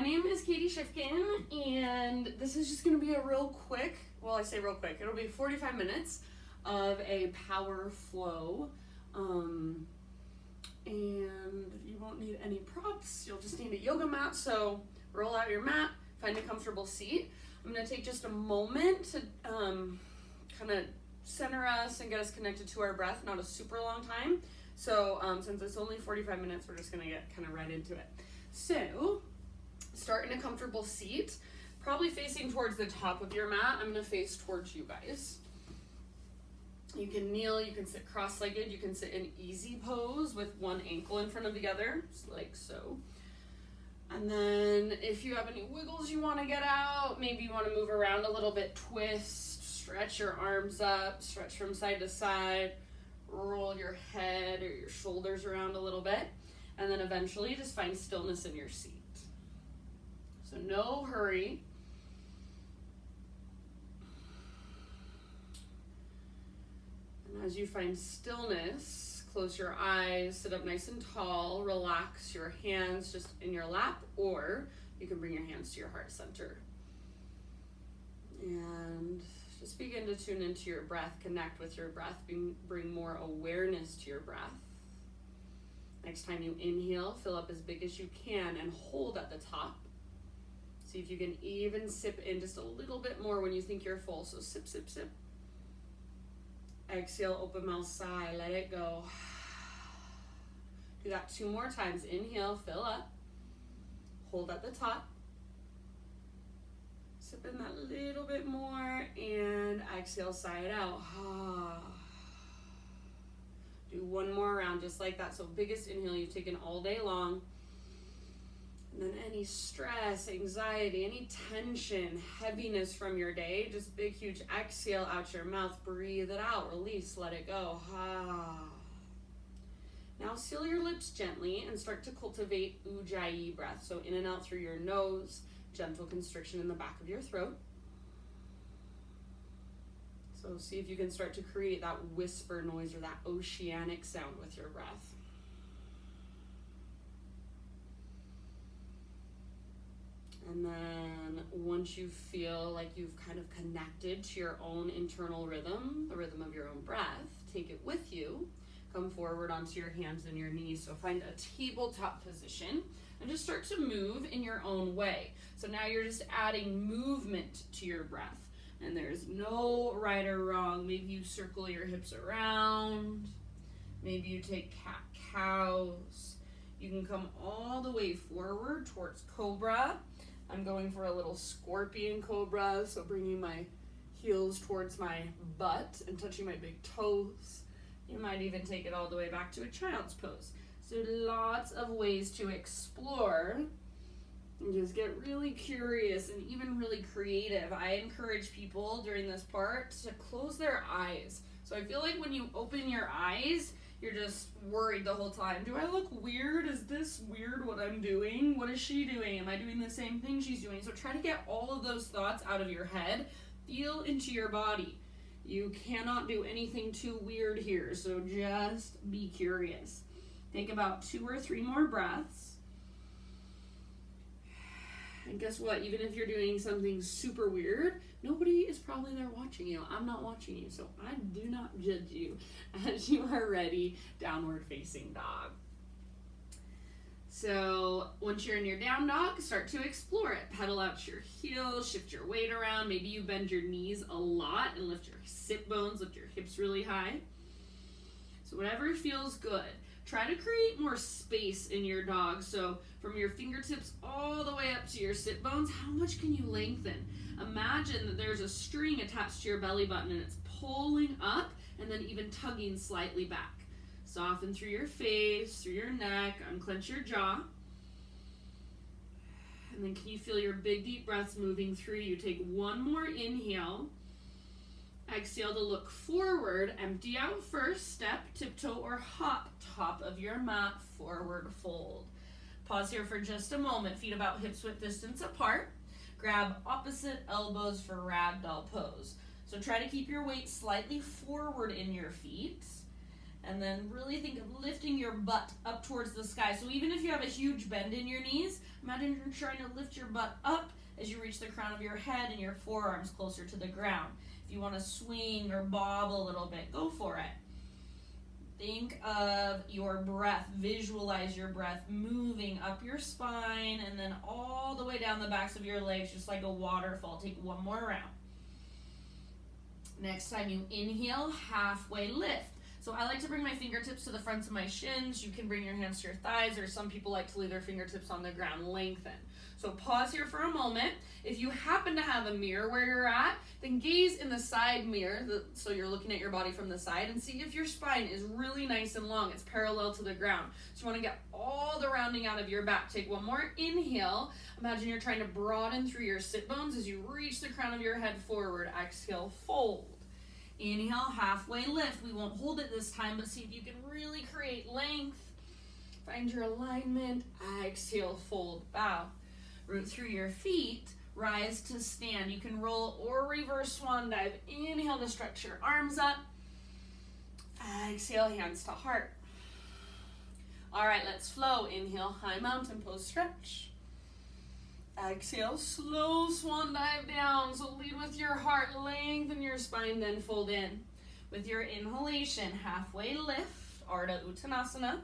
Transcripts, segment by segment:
name is Katie Shifkin, and this is just going to be a real quick, well, I say real quick, it'll be 45 minutes of a power flow, and you won't need any props. You'll just need a yoga mat, so roll out your mat, find a comfortable seat. I'm going to take just a moment to kind of center us and get us connected to our breath, not a super long time. So since it's only 45 minutes, we're just going to get kind of right into it. So start in a comfortable seat, probably facing towards the top of your mat. I'm going to face towards you guys. You can kneel, you can sit cross-legged, you can sit in easy pose with one ankle in front of the other, just like so. And then if you have any wiggles you want to get out, maybe you want to move around a little bit, twist, stretch your arms up, stretch from side to side, roll your head or your shoulders around a little bit, and then eventually just find stillness in your seat. So no hurry. And as you find stillness, close your eyes, sit up nice and tall, relax your hands just in your lap, or you can bring your hands to your heart center. And just begin to tune into your breath, connect with your breath, bring more awareness to your breath. Next time you inhale, fill up as big as you can and hold at the top. See if you can even sip in just a little bit more when you think you're full. So sip, sip, sip. Exhale, open mouth, sigh, let it go. Do that 2 more times. Inhale, fill up. Hold at the top. Sip in that little bit more and exhale, sigh it out. Do 1 more round just like that. So biggest inhale you've taken all day long. And then any stress, anxiety, any tension, heaviness from your day, just big, huge exhale out your mouth. Breathe it out. Release. Let it go. Now seal your lips gently and start to cultivate Ujjayi breath. So in and out through your nose. Gentle constriction in the back of your throat. So see if you can start to create that whisper noise or that oceanic sound with your breath. And then once you feel like you've kind of connected to your own internal rhythm, the rhythm of your own breath, take it with you. Come forward onto your hands and your knees. So find a tabletop position and just start to move in your own way. So now you're just adding movement to your breath. And there's no right or wrong. Maybe you circle your hips around. Maybe you take cat-cows. You can come all the way forward towards cobra. I'm going for a little scorpion cobra, so bringing my heels towards my butt and touching my big toes. You might even take it all the way back to a child's pose. So lots of ways to explore and just get really curious and even really creative. I encourage people during this part to close their eyes. So I feel like when you open your eyes, you're just worried the whole time. Do I look weird? Is this weird what I'm doing? What is she doing? Am I doing the same thing she's doing? So try to get all of those thoughts out of your head. Feel into your body. You cannot do anything too weird here, so just be curious. Take about 2 or 3 more breaths. And guess what? Even if you're doing something super weird, nobody is probably there watching you. I'm not watching you, so I do not judge you as you are ready, downward facing dog. So once you're in your down dog, start to explore it. Pedal out your heels, shift your weight around. Maybe you bend your knees a lot and lift your sit bones, lift your hips really high. So whatever feels good. Try to create more space in your dog. So from your fingertips all the way up to your sit bones, how much can you lengthen? Imagine that there's a string attached to your belly button and it's pulling up and then even tugging slightly back. Soften through your face, through your neck, unclench your jaw. And then can you feel your big deep breaths moving through you? Take 1 more inhale. Exhale to look forward, empty out first, step, tiptoe, or hop, top of your mat, forward fold. Pause here for just a moment, feet about hips width distance apart. Grab opposite elbows for ragdoll pose. So try to keep your weight slightly forward in your feet. And then really think of lifting your butt up towards the sky. So even if you have a huge bend in your knees, imagine you're trying to lift your butt up as you reach the crown of your head and your forearms closer to the ground. If you want to swing or bob a little bit, go for it. Think of your breath. Visualize your breath moving up your spine and then all the way down the backs of your legs, just like a waterfall. Take one more round. Next time you inhale, halfway lift. So I like to bring my fingertips to the fronts of my shins. You can bring your hands to your thighs, or some people like to leave their fingertips on the ground. Lengthen. So pause here for a moment. If you happen to have a mirror where you're at, then gaze in the side mirror, so you're looking at your body from the side, and see if your spine is really nice and long. It's parallel to the ground. So you want to get all the rounding out of your back. Take one more inhale. Imagine you're trying to broaden through your sit bones as you reach the crown of your head forward. Exhale, fold. Inhale, halfway lift. We won't hold it this time, but see if you can really create length. Find your alignment. Exhale, fold, bow. Root through your feet. Rise to stand. You can roll or reverse swan dive. Inhale to stretch your arms up. Exhale, hands to heart. All right, let's flow. Inhale, high mountain pose, stretch. Exhale, slow swan dive down. So lead with your heart, lengthen your spine, then fold in. With your inhalation, halfway lift, Ardha Uttanasana.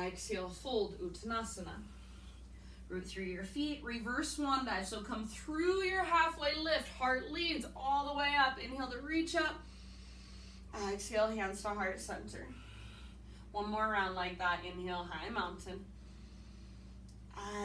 Exhale, fold, Uttanasana. Root through your feet, reverse swan dive. So come through your halfway lift, heart leads all the way up. Inhale to reach up. Exhale, hands to heart center. One more round like that. Inhale, high mountain.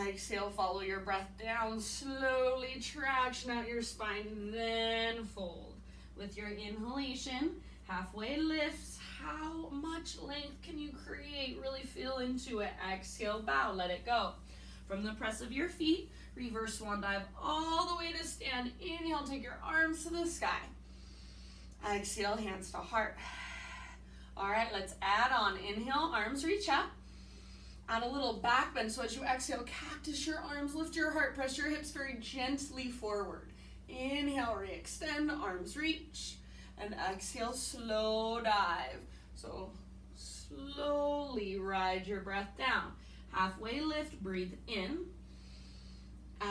Exhale, follow your breath down, slowly traction out your spine, then fold. With your inhalation, halfway lifts. How much length can you create? Really feel into it. Exhale, bow, let it go. From the press of your feet, reverse swan dive all the way to stand. Inhale, take your arms to the sky. Exhale, hands to heart. All right, let's add on. Inhale, arms reach up. Add a little back bend. So as you exhale, cactus your arms, lift your heart, press your hips very gently forward. Inhale, re-extend, arms reach. And exhale, slow dive. So slowly ride your breath down. Halfway lift, breathe in.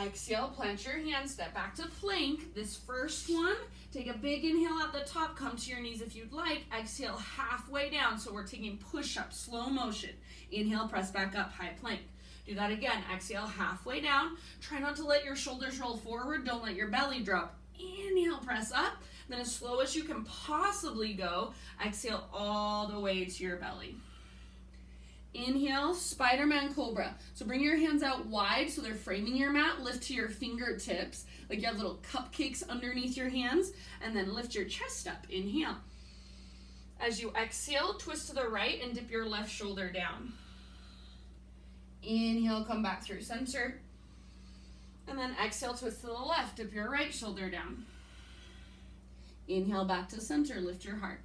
Exhale, plant your hands, step back to plank. This first one, take a big inhale at the top, come to your knees if you'd like. Exhale, halfway down. So we're taking push-up, slow motion. Inhale, press back up, high plank. Do that again. Exhale, halfway down. Try not to let your shoulders roll forward. Don't let your belly drop. Inhale, press up. Then as slow as you can possibly go, exhale all the way to your belly. Inhale, Spider-Man Cobra. So bring your hands out wide so they're framing your mat. Lift to your fingertips, like you have little cupcakes underneath your hands, and then lift your chest up. Inhale. As you exhale, twist to the right and dip your left shoulder down. Inhale, come back through center. And then exhale, twist to the left, dip your right shoulder down. Inhale, back to center, lift your heart.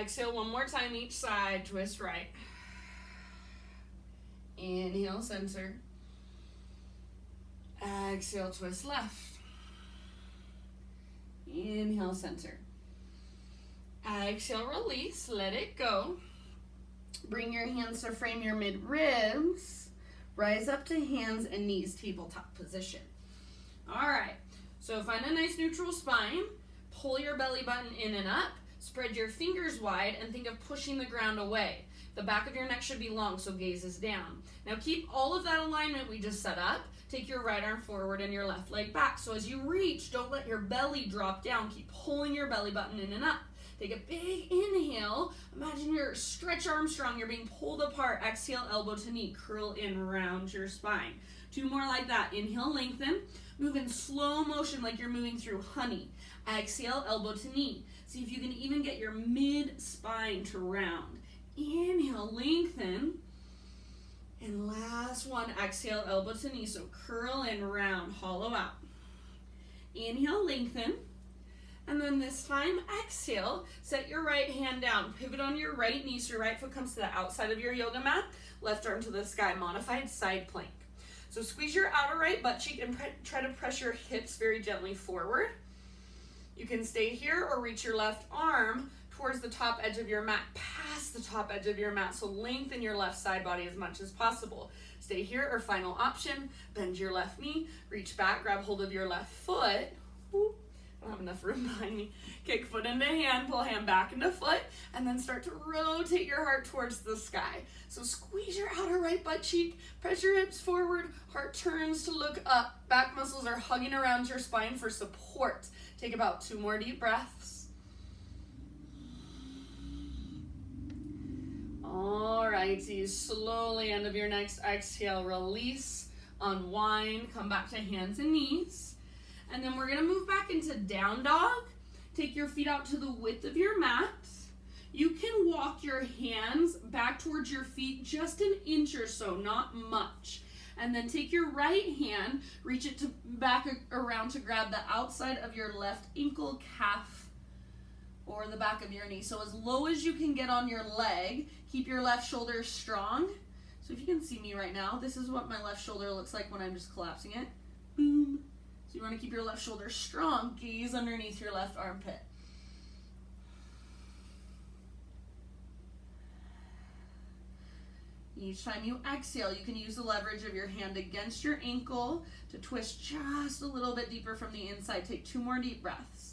Exhale, one more time each side, twist right. Inhale, center. Exhale, twist left. Inhale, center. Exhale, release, let it go. Bring your hands to frame your mid-ribs. Rise up to hands and knees, tabletop position. All right, so find a nice neutral spine. Pull your belly button in and up. Spread your fingers wide and think of pushing the ground away. The back of your neck should be long, so gaze is down. Now keep all of that alignment we just set up. Take your right arm forward and your left leg back. So as you reach, don't let your belly drop down. Keep pulling your belly button in and up. Take a big inhale. Imagine your stretch Armstrong. You're being pulled apart. Exhale, elbow to knee. Curl in, round your spine. Two more like that. Inhale, lengthen. Move in slow motion like you're moving through honey. Exhale, elbow to knee. See if you can even get your mid-spine to round. Inhale, lengthen. And last one, exhale, elbow to knee. So curl in, round, hollow out. Inhale, lengthen. And then this time, exhale, set your right hand down. Pivot on your right knee so your right foot comes to the outside of your yoga mat. Left arm to the sky, modified side plank. So squeeze your outer right butt cheek and try to press your hips very gently forward. You can stay here or reach your left arm towards the top edge of your mat, past the top edge of your mat. So lengthen your left side body as much as possible. Stay here, or final option, bend your left knee, reach back, grab hold of your left foot. Whoop. I don't have enough room behind me. Kick foot into hand, pull hand back into foot, and then start to rotate your heart towards the sky. So squeeze your outer right butt cheek, press your hips forward, heart turns to look up. Back muscles are hugging around your spine for support. Take about 2 more deep breaths. Alrighty, slowly, end of your next exhale, release, unwind, come back to hands and knees. And then we're gonna move back into down dog. Take your feet out to the width of your mat. You can walk your hands back towards your feet just an inch or so, not much. And then take your right hand, reach it to back around to grab the outside of your left ankle, calf, or the back of your knee. So as low as you can get on your leg, keep your left shoulder strong. So if you can see me right now, this is what my left shoulder looks like when I'm just collapsing it. Boom. So you want to keep your left shoulder strong, gaze underneath your left armpit. Each time you exhale, you can use the leverage of your hand against your ankle to twist just a little bit deeper from the inside. Take 2 more deep breaths.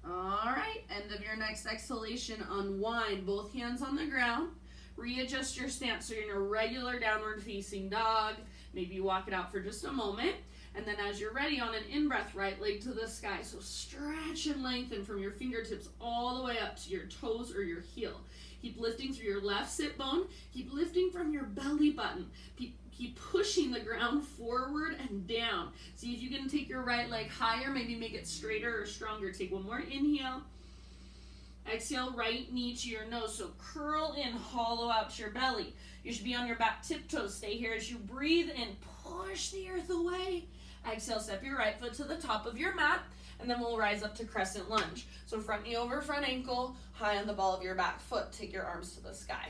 All right, end of your next exhalation, unwind, both hands on the ground. Readjust your stance so you're in a regular downward facing dog. Maybe you walk it out for just a moment. And then as you're ready, on an in-breath, right leg to the sky. So stretch and lengthen from your fingertips all the way up to your toes or your heel. Keep lifting through your left sit bone. Keep lifting from your belly button. Keep pushing the ground forward and down. See if you can take your right leg higher, maybe make it straighter or stronger. Take 1 more inhale. Exhale, right knee to your nose. So curl in, hollow out to your belly. You should be on your back tiptoes. Stay here as you breathe in. Push the earth away. Exhale, step your right foot to the top of your mat, and then we'll rise up to crescent lunge. So front knee over front ankle, high on the ball of your back foot. Take your arms to the sky.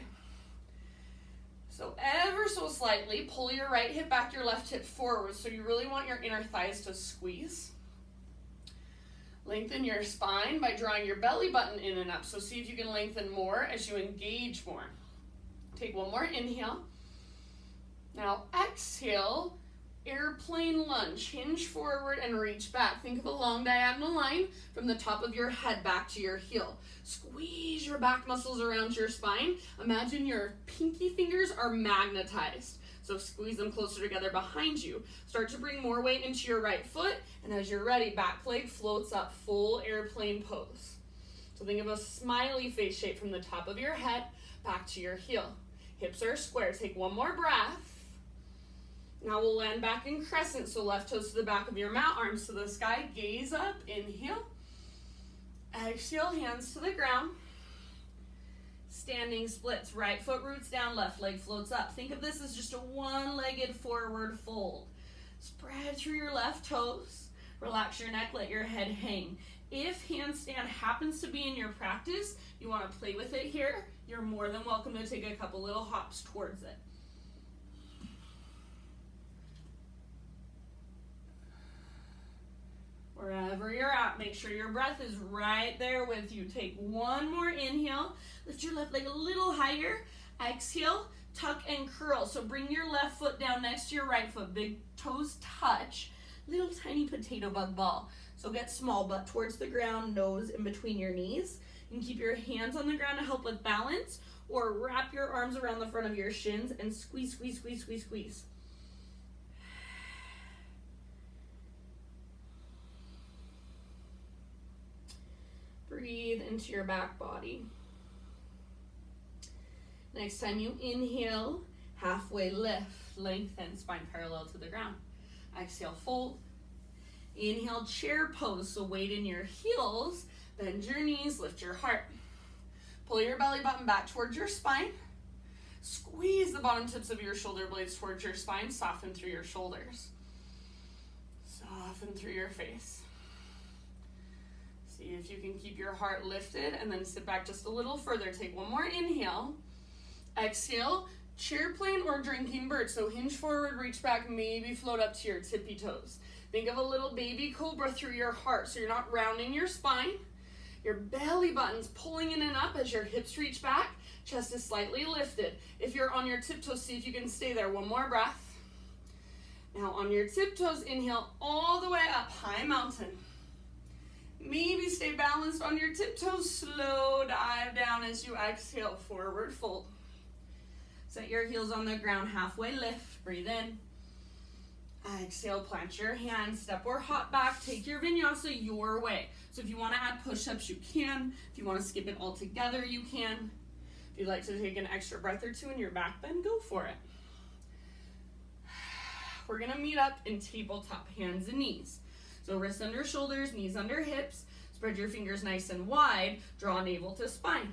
So ever so slightly, pull your right hip back, your left hip forward. So you really want your inner thighs to squeeze. Lengthen your spine by drawing your belly button in and up. So see if you can lengthen more as you engage more. Take 1 more inhale. Now exhale, airplane lunge. Hinge forward and reach back. Think of a long diagonal line from the top of your head back to your heel. Squeeze your back muscles around your spine. Imagine your pinky fingers are magnetized. So squeeze them closer together behind you. Start to bring more weight into your right foot. And as you're ready, back leg floats up, full airplane pose. So think of a smiley face shape from the top of your head back to your heel. Hips are square. Take 1 more breath. Now we'll land back in crescent. So left toes to the back of your mat, arms to the sky. Gaze up, inhale. Exhale, hands to the ground. Standing splits, right foot roots down, left leg floats up. Think of this as just a one-legged forward fold. Spread through your left toes. Relax your neck, let your head hang. If handstand happens to be in your practice, you want to play with it here, you're more than welcome to take a couple little hops towards it. Wherever you're at, make sure your breath is right there with you. Take 1 more inhale. Lift your left leg a little higher. Exhale, tuck and curl. So bring your left foot down next to your right foot. Big toes touch. Little tiny potato bug ball. So get small, butt towards the ground, nose in between your knees. You can keep your hands on the ground to help with balance, or wrap your arms around the front of your shins and squeeze, squeeze, squeeze, squeeze, squeeze. Breathe into your back body. Next time you inhale, halfway lift, lengthen, spine parallel to the ground. Exhale, fold. Inhale, chair pose, so weight in your heels, bend your knees, lift your heart. Pull your belly button back towards your spine. Squeeze the bottom tips of your shoulder blades towards your spine, soften through your shoulders. Soften through your face. See if you can keep your heart lifted and then sit back just a little further. Take 1 more inhale. Exhale, chair plane or drinking bird. So hinge forward, reach back, maybe float up to your tippy toes. Think of a little baby cobra through your heart, so you're not rounding your spine. Your belly button's pulling in and up as your hips reach back. Chest is slightly lifted. If you're on your tiptoes, see if you can stay there. One more breath. Now on your tiptoes, inhale all the way up, high mountain. Maybe stay balanced on your tiptoes. Slow dive down as you exhale, forward fold. Set your heels on the ground, halfway lift. Breathe in. Exhale, plant your hands, step or hop back. Take your vinyasa your way. So if you want to add push-ups, you can. If you want to skip it altogether, you can. If you'd like to take an extra breath or two in your back bend, go for it. We're going to meet up in tabletop, hands and knees. So wrists under shoulders, knees under hips. Spread your fingers nice and wide. Draw navel to spine.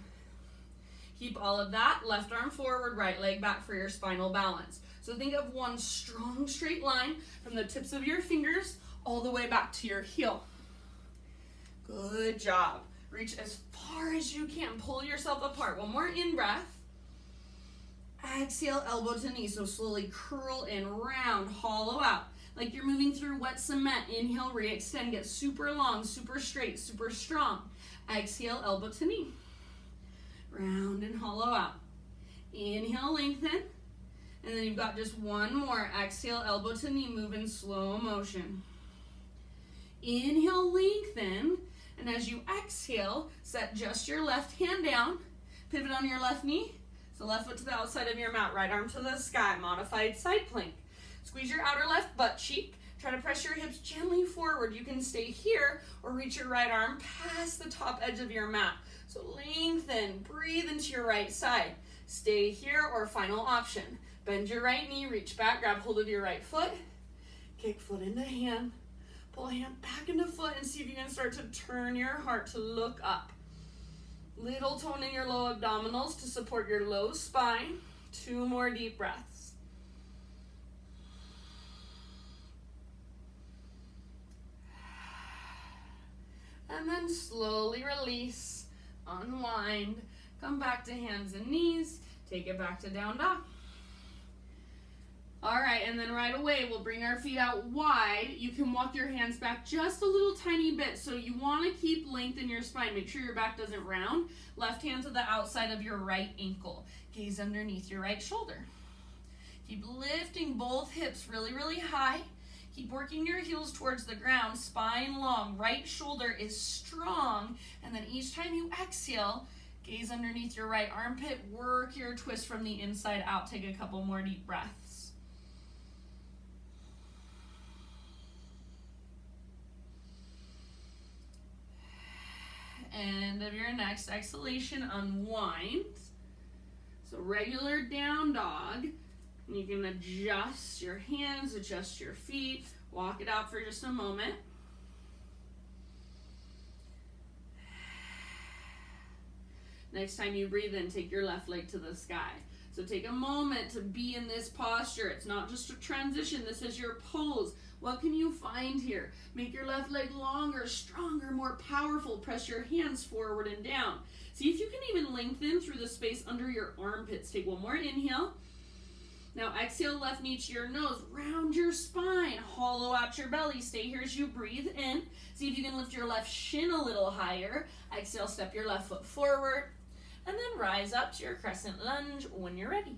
Keep all of that. Left arm forward, right leg back for your spinal balance. So think of one strong straight line from the tips of your fingers all the way back to your heel. Good job. Reach as far as you can. Pull yourself apart. One more in-breath. Exhale, elbow to knee. So slowly curl in, round, hollow out. Like you're moving through wet cement. Inhale, re-extend. Get super long, super straight, super strong. Exhale, elbow to knee. Round and hollow out. Inhale, lengthen. And then you've got just one more. Exhale, elbow to knee, move in slow motion. Inhale, lengthen. And as you exhale, set just your left hand down. Pivot on your left knee. So left foot to the outside of your mat, right arm to the sky. Modified side plank. Squeeze your outer left butt cheek. Try to press your hips gently forward. You can stay here or reach your right arm past the top edge of your mat. So lengthen, breathe into your right side. Stay here or final option. Bend your right knee, reach back, grab hold of your right foot. Kick foot into hand. Pull hand back into foot and see if you can start to turn your heart to look up. Little tone in your low abdominals to support your low spine. 2 more deep breaths. And then slowly release, unwind, come back to hands and knees, take it back to down dog. All right, and then right away, we'll bring our feet out wide. You can walk your hands back just a little tiny bit. So you want to keep length in your spine. Make sure your back doesn't round. Left hand to the outside of your right ankle. Gaze underneath your right shoulder. Keep lifting both hips really, really high. Keep working your heels towards the ground, spine long. Right shoulder is strong. And then each time you exhale, gaze underneath your right armpit. Work your twist from the inside out. Take a couple more deep breaths. End of your next exhalation, unwind. So regular down dog. And you can adjust your hands, adjust your feet, walk it out for just a moment. Next time you breathe in, take your left leg to the sky. So take a moment to be in this posture. It's not just a transition, this is your pose. What can you find here? Make your left leg longer, stronger, more powerful. Press your hands forward and down. See if you can even lengthen through the space under your armpits. Take one more inhale. Now exhale, left knee to your nose. Round your spine. Hollow out your belly. Stay here as you breathe in. See if you can lift your left shin a little higher. Exhale, step your left foot forward. And then rise up to your crescent lunge when you're ready.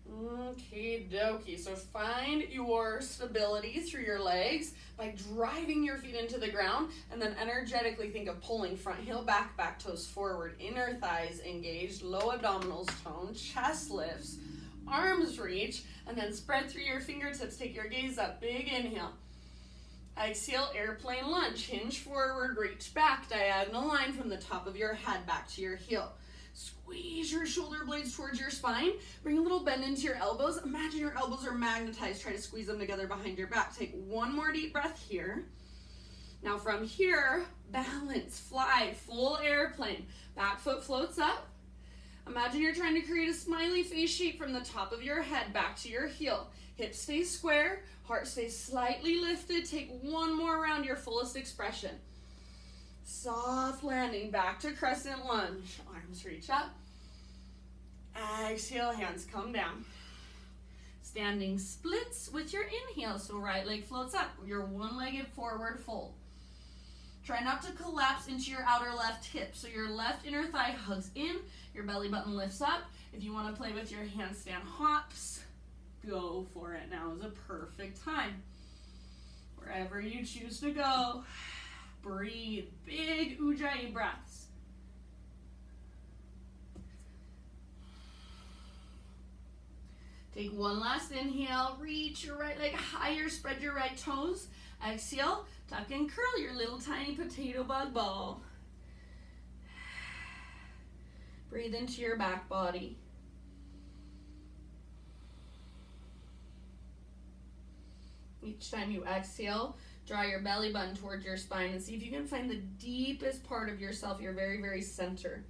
Okie dokie. So find your stability through your legs by driving your feet into the ground, and then energetically think of pulling front heel back, back toes forward, inner thighs engaged, low abdominals toned, chest lifts, arms reach, and then spread through your fingertips. Take your gaze up. Big inhale. Exhale, airplane lunge. Hinge forward, reach back, diagonal line from the top of your head back to your heel. Squeeze your shoulder blades towards your spine. Bring a little bend into your elbows. Imagine your elbows are magnetized. Try to squeeze them together behind your back. Take one more deep breath here. Now from here, balance, fly, full airplane. Back foot floats up. Imagine you're trying to create a smiley face shape from the top of your head back to your heel. Hips stay square, heart stays slightly lifted. Take one more round, your fullest expression. Soft landing, back to crescent lunge. Arms reach up. Exhale, hands come down. Standing splits with your inhale, so right leg floats up. Your one-legged forward fold. Try not to collapse into your outer left hip, so your left inner thigh hugs in, your belly button lifts up. If you want to play with your handstand hops, go for it. Now is a perfect time. Wherever you choose to go, breathe. Big Ujjayi breaths. Take one last inhale. Reach your right leg higher. Spread your right toes. Exhale. Tuck and curl your little tiny potato bug ball. Breathe into your back body. Each time you exhale, draw your belly button towards your spine and see if you can find the deepest part of yourself, your very, very center.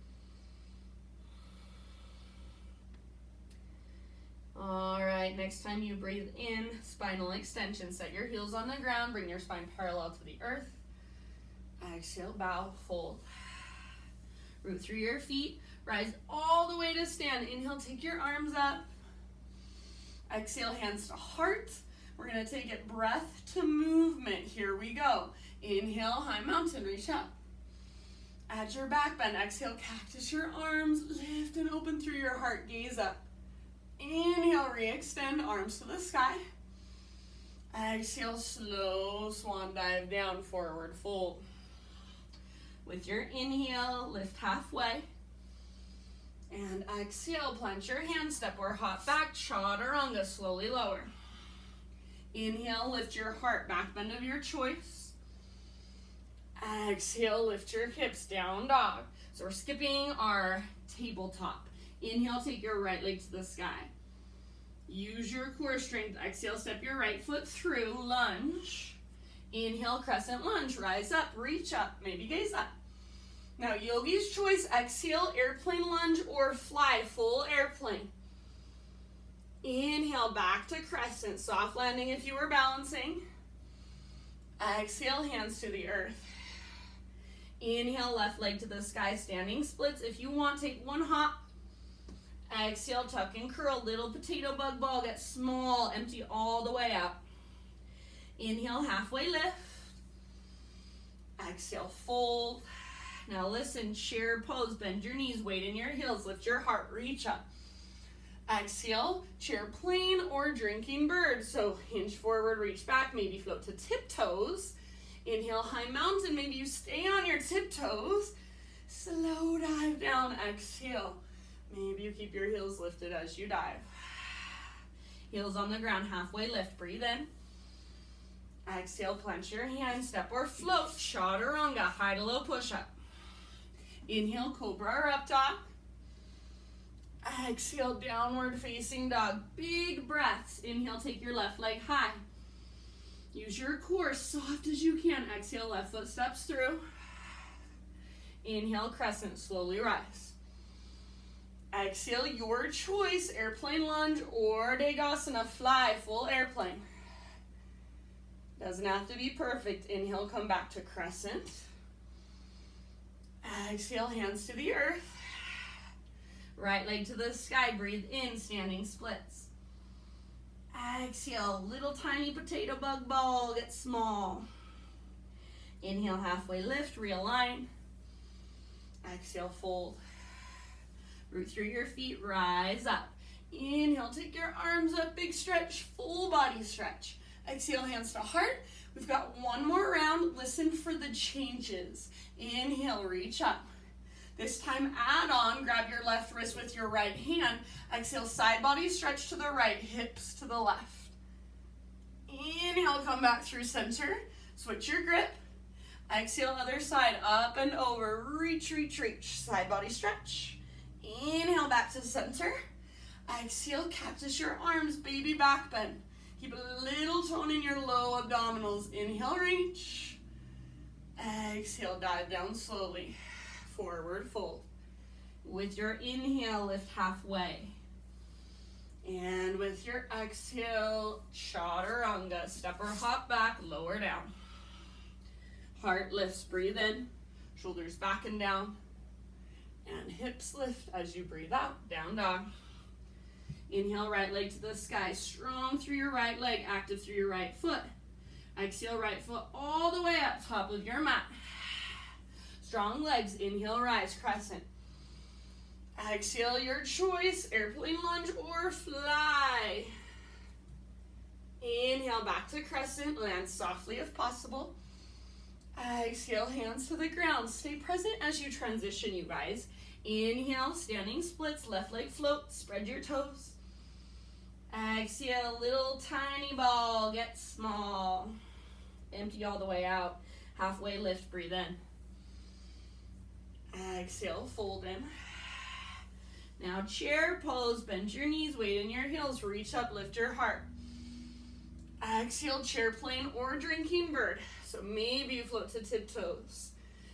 All right, next time you breathe in, spinal extension. Set your heels on the ground, bring your spine parallel to the earth. Exhale, bow, fold. Root through your feet, rise all the way to stand. Inhale, take your arms up. Exhale, hands to heart. We're gonna take it breath to movement. Here we go. Inhale, high mountain, reach up. At your back bend, exhale, cactus your arms, lift and open through your heart, gaze up. Inhale, re-extend, arms to the sky. Exhale, slow swan dive down, forward fold. With your inhale, lift halfway. And exhale, plant your hand, step or hop back, chaturanga, slowly lower. Inhale, lift your heart, back bend of your choice. Exhale, lift your hips, down dog. So we're skipping our tabletop. Inhale, take your right leg to the sky. Use your core strength. Exhale, step your right foot through, lunge. Inhale, crescent lunge, rise up, reach up, maybe gaze up. Now, yogi's choice, exhale, airplane lunge or fly, full airplane. Inhale, back to crescent, soft landing if you were balancing. Exhale, hands to the earth. Inhale, left leg to the sky, standing splits. If you want, take one hop. Exhale, tuck and curl, little potato bug ball, get small, empty all the way out. Inhale, halfway lift. Exhale, fold. Now listen, chair pose, bend your knees, weight in your heels, lift your heart, reach up. Exhale, chair plane or drinking bird. So hinge forward, reach back, maybe float to tiptoes. Inhale, high mountain, maybe you stay on your tiptoes. Slow dive down, exhale. Maybe you keep your heels lifted as you dive. Heels on the ground, halfway lift, breathe in. Exhale, clench your hands, step or float, chaturanga, high to low push-up. Inhale, cobra or up dog. Exhale, downward facing dog. Big breaths. Inhale, take your left leg high. Use your core soft as you can. Exhale, left foot steps through. Inhale, crescent, slowly rise. Exhale, your choice, airplane lunge or Degasana, fly, full airplane. Doesn't have to be perfect. Inhale, come back to crescent. Exhale, hands to the earth. Right leg to the sky, breathe in, standing splits. Exhale, little tiny potato bug ball, get small. Inhale, halfway lift, realign. Exhale, fold. Root through your feet, rise up. Inhale, take your arms up, big stretch, full body stretch. Exhale, hands to heart. We've got one more round. Listen for the changes. Inhale, reach up. This time, add on, grab your left wrist with your right hand. Exhale, side body stretch to the right, hips to the left. Inhale, come back through center. Switch your grip. Exhale, other side, up and over. Reach, reach, reach. Side body stretch. Inhale, back to center. Exhale, cactus your arms, baby back bend. Keep a little tone in your low abdominals. Inhale, reach. Exhale, dive down slowly. Forward fold. With your inhale, lift halfway. And with your exhale, chaturanga. Step or hop back, lower down. Heart lifts, breathe in. Shoulders back and down. And hips lift as you breathe out, down dog. Inhale, right leg to the sky. Strong through your right leg, active through your right foot. Exhale, right foot all the way up, top of your mat. Strong legs, inhale, rise, crescent. Exhale, your choice, airplane lunge or fly. Inhale, back to crescent, land softly if possible. Exhale, hands to the ground. Stay present as you transition, you guys. Inhale, standing splits, left leg float, spread your toes. Exhale, little tiny ball, get small. Empty all the way out. Halfway lift, breathe in. Exhale, fold in. Now chair pose, bend your knees, weight in your heels, reach up, lift your heart. Exhale, chair plane or drinking bird. So maybe you float to tiptoes.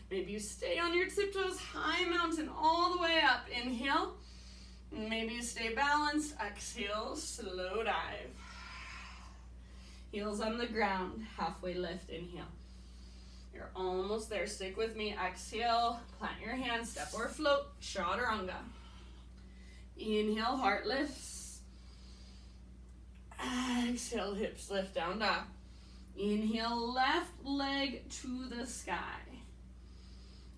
Maybe you stay on your tiptoes, high mountain all the way up. Inhale. Maybe you stay balanced. Exhale, slow dive. Heels on the ground, halfway lift, inhale. You're almost there, stick with me. Exhale, plant your hands, step or float, chaturanga. Inhale, heart lifts. Exhale, hips lift, down dog. Inhale, left leg to the sky.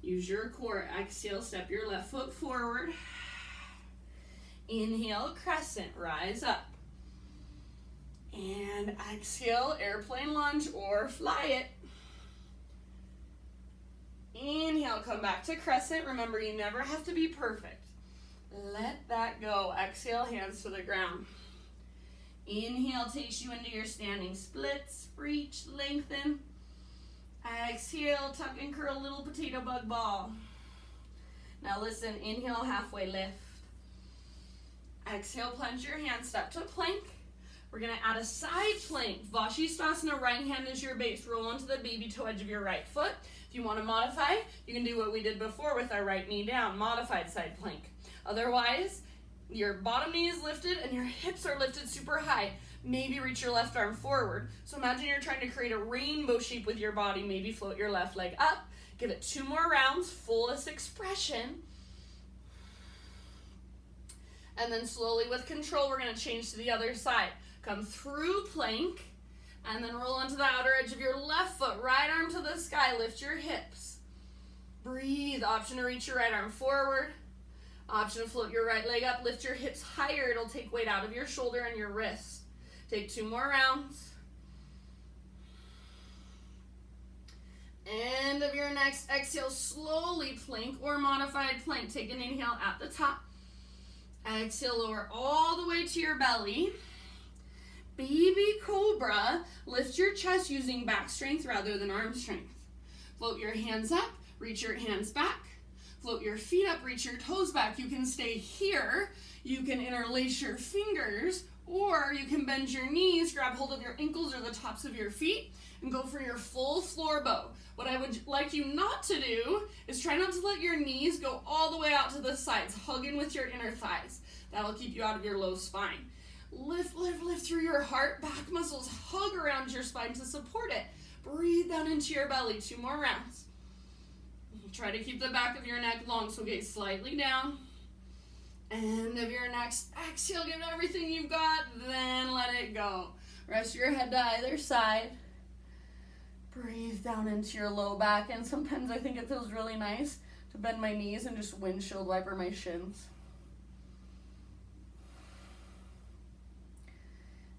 Use your core. Exhale, step your left foot forward. Inhale, crescent, rise up. And exhale, airplane lunge or fly it. Inhale, come back to crescent. Remember, you never have to be perfect. Let that go. Exhale, hands to the ground. Inhale takes you into your standing splits. Reach, lengthen. Exhale, tuck and curl, little potato bug ball. Now listen, inhale, halfway lift. Exhale, plunge your hands, step to plank. We're gonna add a side plank. Vashisthasana, right hand is your base. Roll onto the baby toe edge of your right foot. If you wanna modify, you can do what we did before with our right knee down, modified side plank. Otherwise, your bottom knee is lifted and your hips are lifted super high. Maybe reach your left arm forward. So imagine you're trying to create a rainbow shape with your body. Maybe float your left leg up. Give it 2 more rounds, fullest expression. And then slowly with control, we're gonna change to the other side. Come through plank, and then roll onto the outer edge of your left foot. Right arm to the sky, lift your hips. Breathe, option to reach your right arm forward. Option to float your right leg up, lift your hips higher. It'll take weight out of your shoulder and your wrist. Take 2 more rounds. End of your next exhale, slowly plank or modified plank. Take an inhale at the top. Exhale, lower all the way to your belly. Baby cobra, lift your chest using back strength rather than arm strength. Float your hands up, reach your hands back. Float your feet up, reach your toes back. You can stay here. You can interlace your fingers, or you can bend your knees, grab hold of your ankles or the tops of your feet, and go for your full floor bow. What I would like you not to do is try not to let your knees go all the way out to the sides. Hug in with your inner thighs. That'll keep you out of your low spine. Lift, lift, lift through your heart. Back muscles hug around your spine to support it. Breathe down into your belly. 2 more rounds. Try to keep the back of your neck long, so gaze slightly down. End of your next exhale, give it everything you've got, then let it go. Rest your head to either side. Breathe down into your low back, and sometimes I think it feels really nice to bend my knees and just windshield wiper my shins.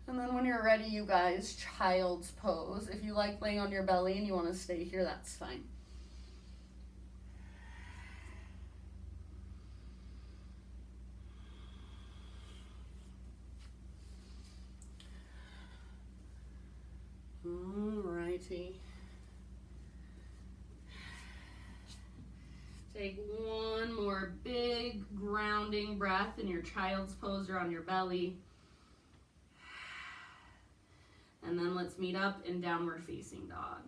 And then when you're ready, you guys, child's pose. If you like laying on your belly and you want to stay here, that's fine. Alrighty. Take one more big grounding breath in your child's pose or on your belly. And then let's meet up in downward facing dog.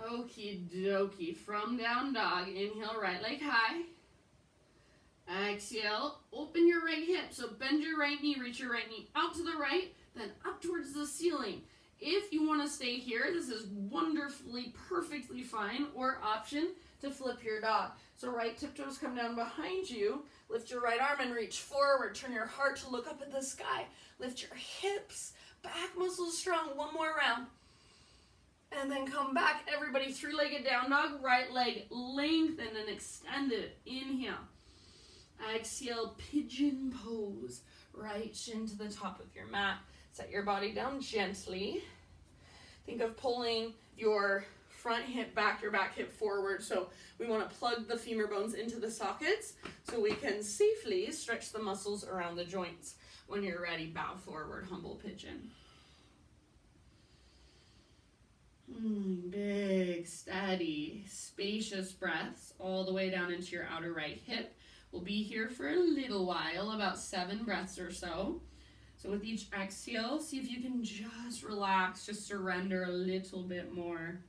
Okie dokie. From down dog, inhale right leg high. Exhale, open your right hip. So bend your right knee, reach your right knee out to the right, then up towards the ceiling. If you want to stay here, this is wonderfully, perfectly fine, or option to flip your dog. So right tiptoes come down behind you, lift your right arm and reach forward, turn your heart to look up at the sky, lift your hips, back muscles strong, one more round. And then come back, everybody, three-legged down dog, right leg lengthen and extend it, inhale. Exhale, pigeon pose, right shin to the top of your mat. Set your body down gently. Think of pulling your front hip back, your back hip forward. So we want to plug the femur bones into the sockets so we can safely stretch the muscles around the joints. When you're ready, bow forward, humble pigeon. Big, steady, spacious breaths all the way down into your outer right hip. We'll be here for a little while, about 7 breaths or so. So with each exhale, see if you can just relax, just surrender a little bit more.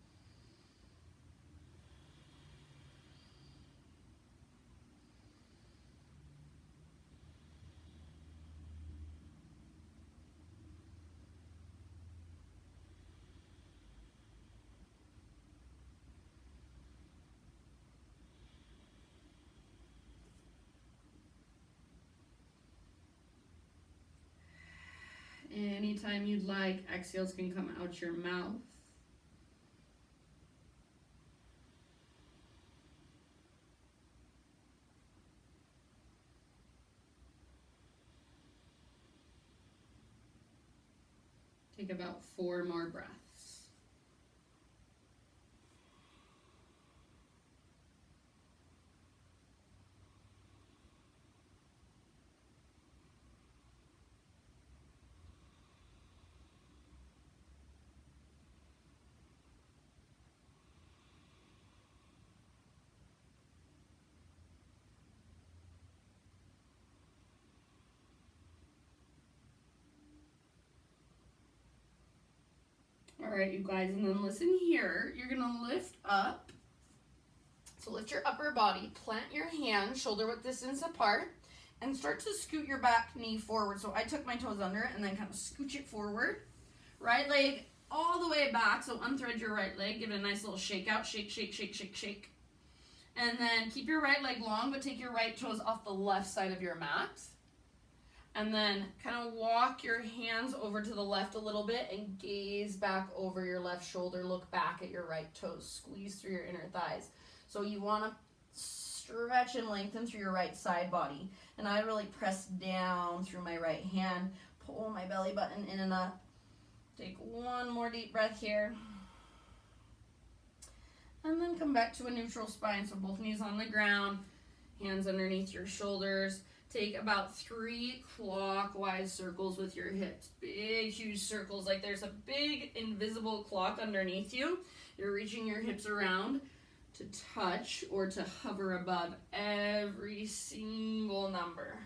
Anytime you'd like, exhales can come out your mouth. Take about 4 more breaths. All right, you guys, and then listen here. You're gonna lift up. So lift your upper body, plant your hands shoulder width distance apart, and start to scoot your back knee forward. So I took my toes under it and then kind of scooch it forward. Right leg all the way back, so unthread your right leg, give it a nice little shake out, shake, shake, shake, shake, shake. And then keep your right leg long, but take your right toes off the left side of your mat. And then kind of walk your hands over to the left a little bit and gaze back over your left shoulder. Look back at your right toes. Squeeze through your inner thighs. So you want to stretch and lengthen through your right side body. And I really press down through my right hand. Pull my belly button in and up. Take one more deep breath here. And then come back to a neutral spine. So both knees on the ground. Hands underneath your shoulders. Take about 3 clockwise circles with your hips. Big, huge circles, like there's a big invisible clock underneath you. You're reaching your hips around to touch or to hover above every single number.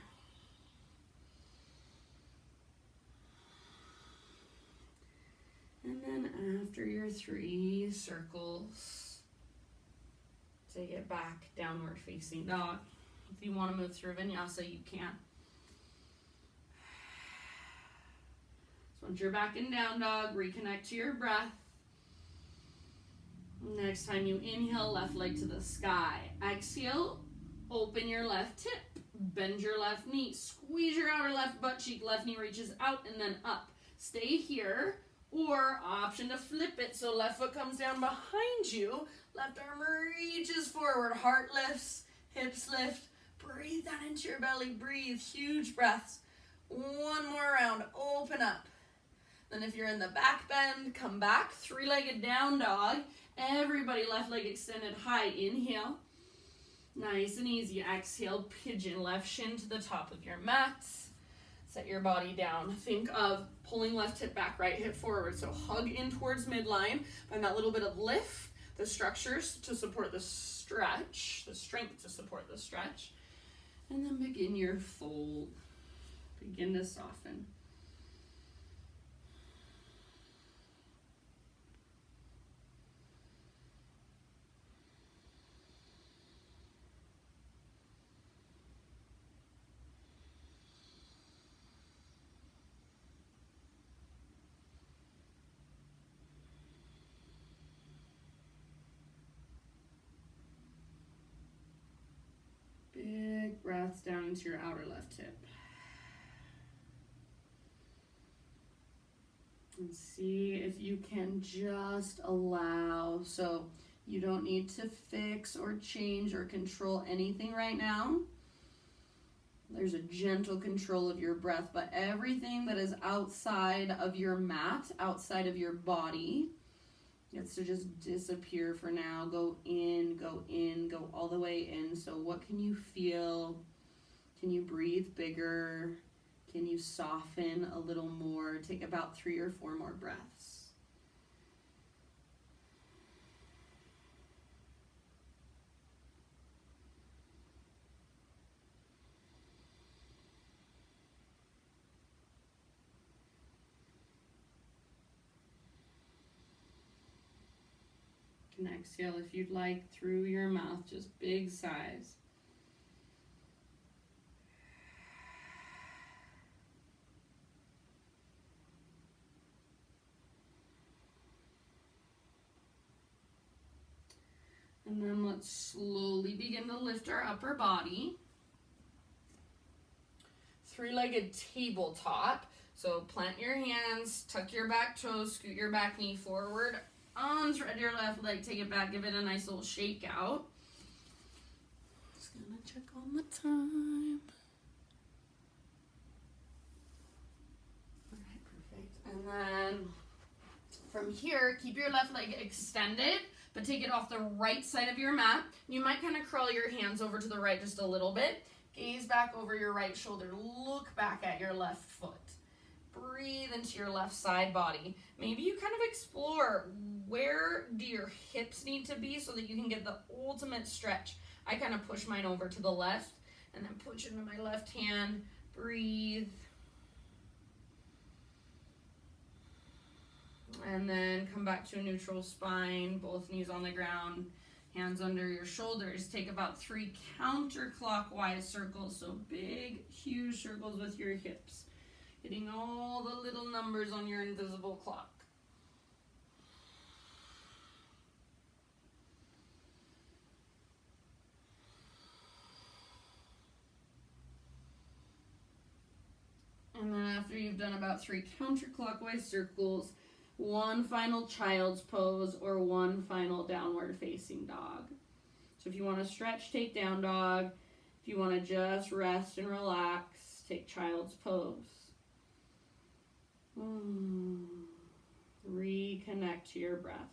And then after your 3 circles, take it back, downward facing dog. If you want to move through vinyasa, you can. So once you're back in down dog, reconnect to your breath. Next time you inhale, left leg to the sky. Exhale, open your left hip. Bend your left knee. Squeeze your outer left butt cheek. Left knee reaches out and then up. Stay here, or option to flip it. So left foot comes down behind you. Left arm reaches forward. Heart lifts, hips lift. Breathe down into your belly. Breathe. Huge breaths. One more round. Open up. Then if you're in the back bend, come back. 3-legged down dog. Everybody left leg extended high. Inhale. Nice and easy. Exhale. Pigeon. Left shin to the top of your mat. Set your body down. Think of pulling left hip back, right hip forward. So hug in towards midline. Find that little bit of lift. The structures to support the stretch. The strength to support the stretch. And then begin your fold. Begin to soften. breaths down into your outer left hip. And see if you can just allow. So you don't need to fix or change or control anything right now. There's a gentle control of your breath, but everything that is outside of your mat, outside of your body, gets to just disappear for now. Go in, go all the way in. So what can you feel? Can you breathe bigger? Can you soften a little more? Take about 3 or 4 more breaths. And exhale if you'd like through your mouth, just big sighs. And then let's slowly begin to lift our upper body. 3-legged tabletop. So plant your hands, tuck your back toes, scoot your back knee forward, unthread your left leg, take it back, give it a nice little shake out. Just gonna check on the time. Alright, perfect. And then from here, keep your left leg extended, but take it off the right side of your mat. You might kind of curl your hands over to the right just a little bit. Gaze back over your right shoulder. Look back at your left foot. Breathe into your left side body. Maybe you kind of explore, where do your hips need to be so that you can get the ultimate stretch. I kind of push mine over to the left and then push into my left hand. Breathe. And then come back to a neutral spine, both knees on the ground, hands under your shoulders. Take about 3 counterclockwise circles, so big, huge circles with your hips, hitting all the little numbers on your invisible clock. And then after you've done about 3 counterclockwise circles, 1 final child's pose or 1 final downward facing dog. So if you want to stretch, take down dog. If you want to just rest and relax, take child's pose. Reconnect to your breath.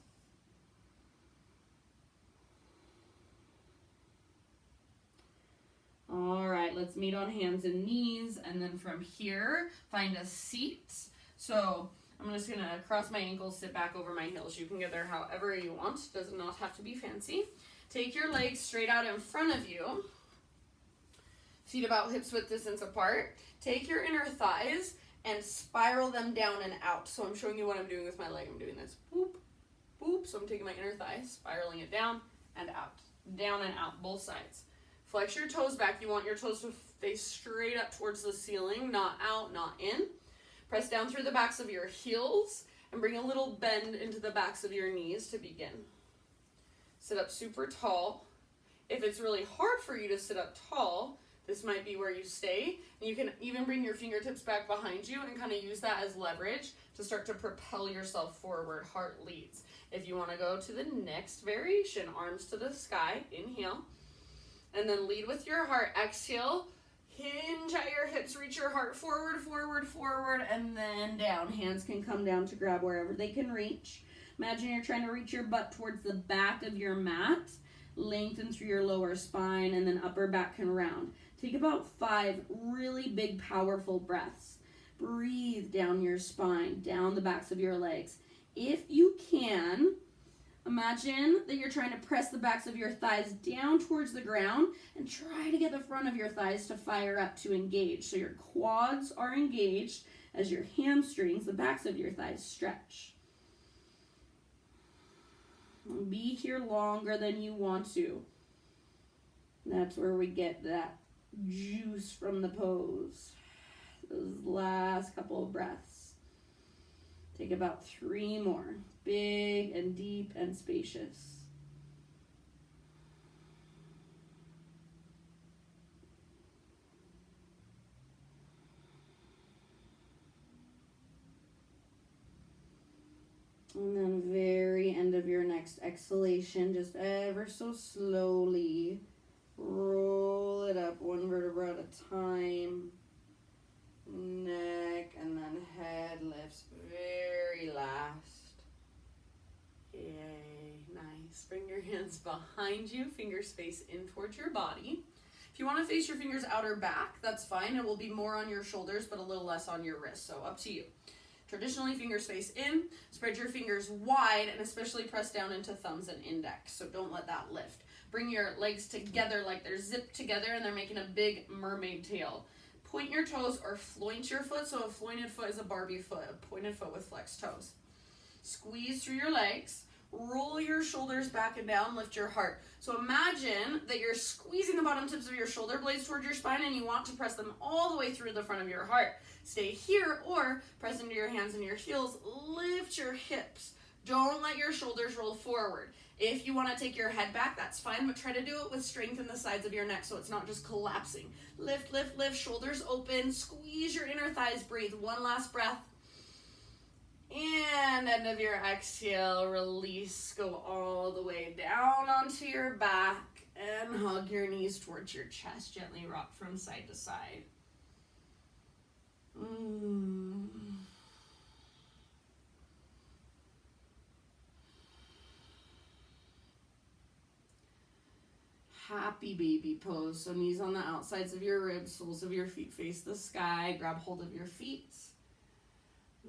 All right, let's meet on hands and knees, and then from here, find a seat. So I'm just going to cross my ankles, sit back over my heels. You can get there however you want. Does not have to be fancy. Take your legs straight out in front of you. Feet about hips width distance apart. Take your inner thighs and spiral them down and out. So I'm showing you what I'm doing with my leg. I'm doing this. Boop, boop. So I'm taking my inner thigh, spiraling it down and out. Down and out, both sides. Flex your toes back. You want your toes to face straight up towards the ceiling, not out, not in. Press down through the backs of your heels and bring a little bend into the backs of your knees to begin. Sit up super tall. If it's really hard for you to sit up tall, this might be where you stay. And you can even bring your fingertips back behind you and kind of use that as leverage to start to propel yourself forward. Heart leads. If you want to go to the next variation, arms to the sky, inhale. And then lead with your heart. Exhale. Hinge at your hips, reach your heart forward, forward, forward, and then down. Hands can come down to grab wherever they can reach. Imagine you're trying to reach your butt towards the back of your mat. Lengthen through your lower spine, and then upper back can round. Take about 5 really big, powerful breaths. Breathe down your spine, down the backs of your legs. If you can, imagine that you're trying to press the backs of your thighs down towards the ground and try to get the front of your thighs to fire up to engage. So your quads are engaged as your hamstrings, the backs of your thighs, stretch. Be here longer than you want to. That's where we get that juice from the pose. Those last couple of breaths. Take about 3 more. Big and deep and spacious. And then very end of your next exhalation, just ever so slowly roll it up one vertebra at a time. Neck and then head lifts very last. Yay, nice. Bring your hands behind you, fingers face in towards your body. If you want to face your fingers out or back, that's fine. It will be more on your shoulders, but a little less on your wrists, so up to you. Traditionally, fingers face in, spread your fingers wide, and especially press down into thumbs and index, so don't let that lift. Bring your legs together like they're zipped together and they're making a big mermaid tail. Point your toes or floint your foot, so a flointed foot is a Barbie foot, a pointed foot with flexed toes. Squeeze through your legs, roll your shoulders back and down, lift your heart. So imagine that you're squeezing the bottom tips of your shoulder blades towards your spine and you want to press them all the way through the front of your heart. Stay here or press into your hands and your heels. Lift your hips. Don't let your shoulders roll forward. If you want to take your head back, that's fine, but try to do it with strength in the sides of your neck so it's not just collapsing. Lift, lift, lift, shoulders open. Squeeze your inner thighs. Breathe. One last breath. And end of your exhale, release. Go all the way down onto your back and hug your knees towards your chest. Gently rock from side to side. Happy baby pose. So knees on the outsides of your ribs, soles of your feet face the sky. Grab hold of your feet.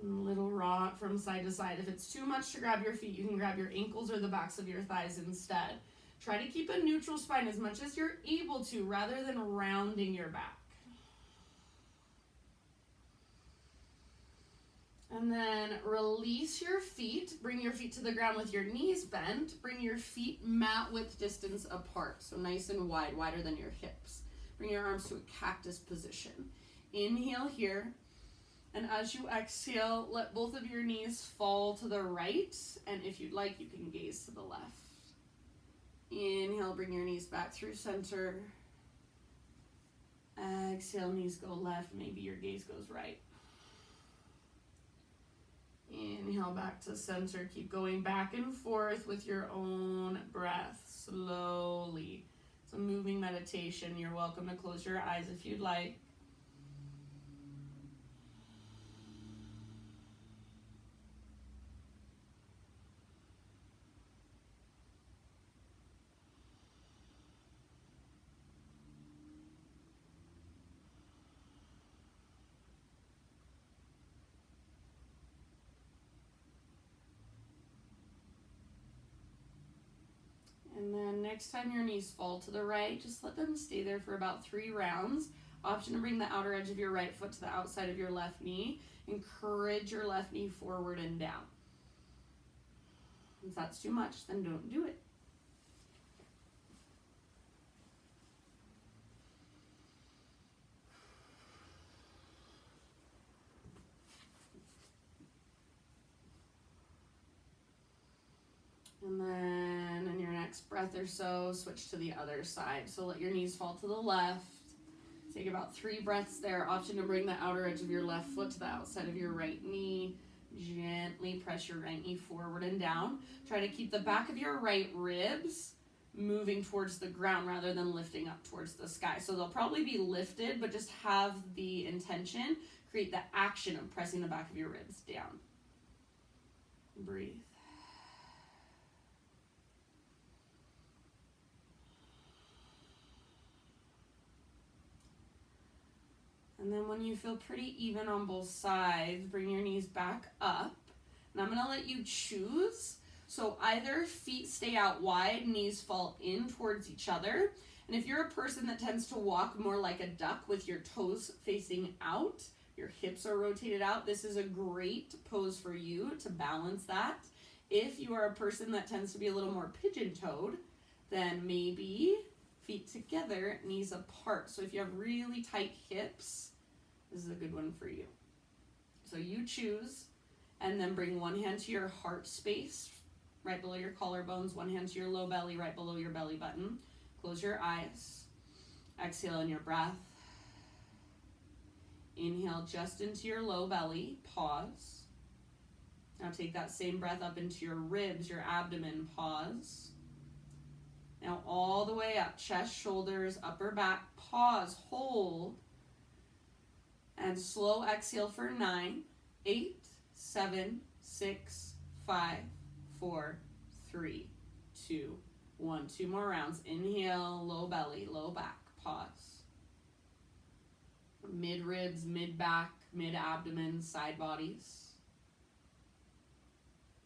Little rock from side to side. If it's too much to grab your feet, you can grab your ankles or the backs of your thighs instead. Try to keep a neutral spine as much as you're able to rather than rounding your back. And then release your feet. Bring your feet to the ground with your knees bent. Bring your feet mat width distance apart. So nice and wide, wider than your hips. Bring your arms to a cactus position. Inhale here. And as you exhale, let both of your knees fall to the right. And if you'd like, you can gaze to the left. Inhale, bring your knees back through center. Exhale, knees go left. Maybe your gaze goes right. Inhale back to center. Keep going back and forth with your own breath, slowly. It's a moving meditation. You're welcome to close your eyes if you'd like. And then next time your knees fall to the right, just let them stay there for about 3 rounds. Option to bring the outer edge of your right foot to the outside of your left knee. Encourage your left knee forward and down. If that's too much, then don't do it. And then in your next breath or so, switch to the other side. So let your knees fall to the left. Take about 3 breaths there. Option to bring the outer edge of your left foot to the outside of your right knee. Gently press your right knee forward and down. Try to keep the back of your right ribs moving towards the ground rather than lifting up towards the sky. So they'll probably be lifted, but just have the intention, create the action of pressing the back of your ribs down. Breathe. And then when you feel pretty even on both sides, bring your knees back up. And I'm going to let you choose. So either feet stay out wide, knees fall in towards each other. And if you're a person that tends to walk more like a duck with your toes facing out, your hips are rotated out, this is a great pose for you to balance that. If you are a person that tends to be a little more pigeon-toed, then maybe feet together, knees apart. So if you have really tight hips, this is a good one for you. So you choose, and then bring one hand to your heart space, right below your collarbones, one hand to your low belly, right below your belly button. Close your eyes. Exhale in your breath. Inhale just into your low belly. Pause. Now take that same breath up into your ribs, your abdomen. Pause. Now all the way up, chest, shoulders, upper back. Pause, hold, and slow exhale for 9, 8, 7, 6, 5, 4, 3, 2, 1. 2 more rounds. Inhale, low belly, low back. Pause. Mid ribs, mid back, mid abdomen, side bodies.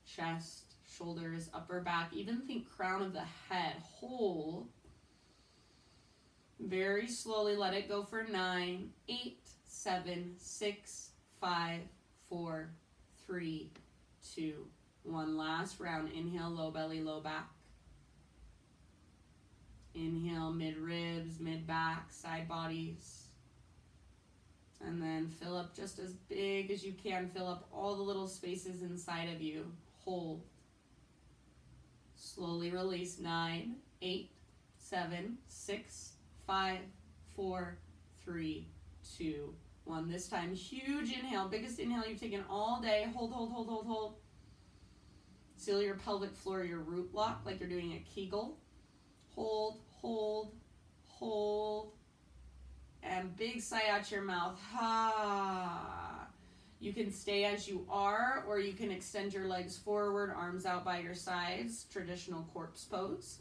Chest, shoulders, upper back. Even think crown of the head. Hold. Very slowly let it go for 9, 8, 7, 6, 5, 4, 3, 2, 1. Last round. Inhale, low belly, low back. Inhale, mid ribs, mid back, side bodies. And then fill up just as big as you can. Fill up all the little spaces inside of you. Hold. Slowly release. 9, 8, 7, 6, 5, 4, 3, 2, 1. This time, huge inhale. Biggest inhale you've taken all day. Hold, hold, hold, hold, hold. Seal your pelvic floor, your root block, like you're doing a Kegel. Hold, hold, hold. And big sigh out your mouth. Ha. You can stay as you are, or you can extend your legs forward, arms out by your sides, traditional corpse pose.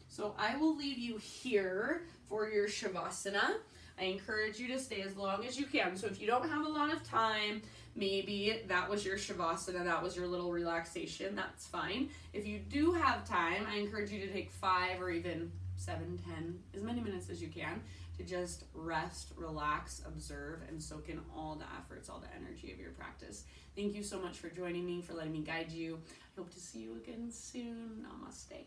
So I will leave you here for your Shavasana. I encourage you to stay as long as you can. So if you don't have a lot of time, maybe that was your Shavasana, that was your little relaxation, that's fine. If you do have time, I encourage you to take 5 or even 7, 10, as many minutes as you can to just rest, relax, observe, and soak in all the efforts, all the energy of your practice. Thank you so much for joining me, for letting me guide you. I hope to see you again soon. Namaste.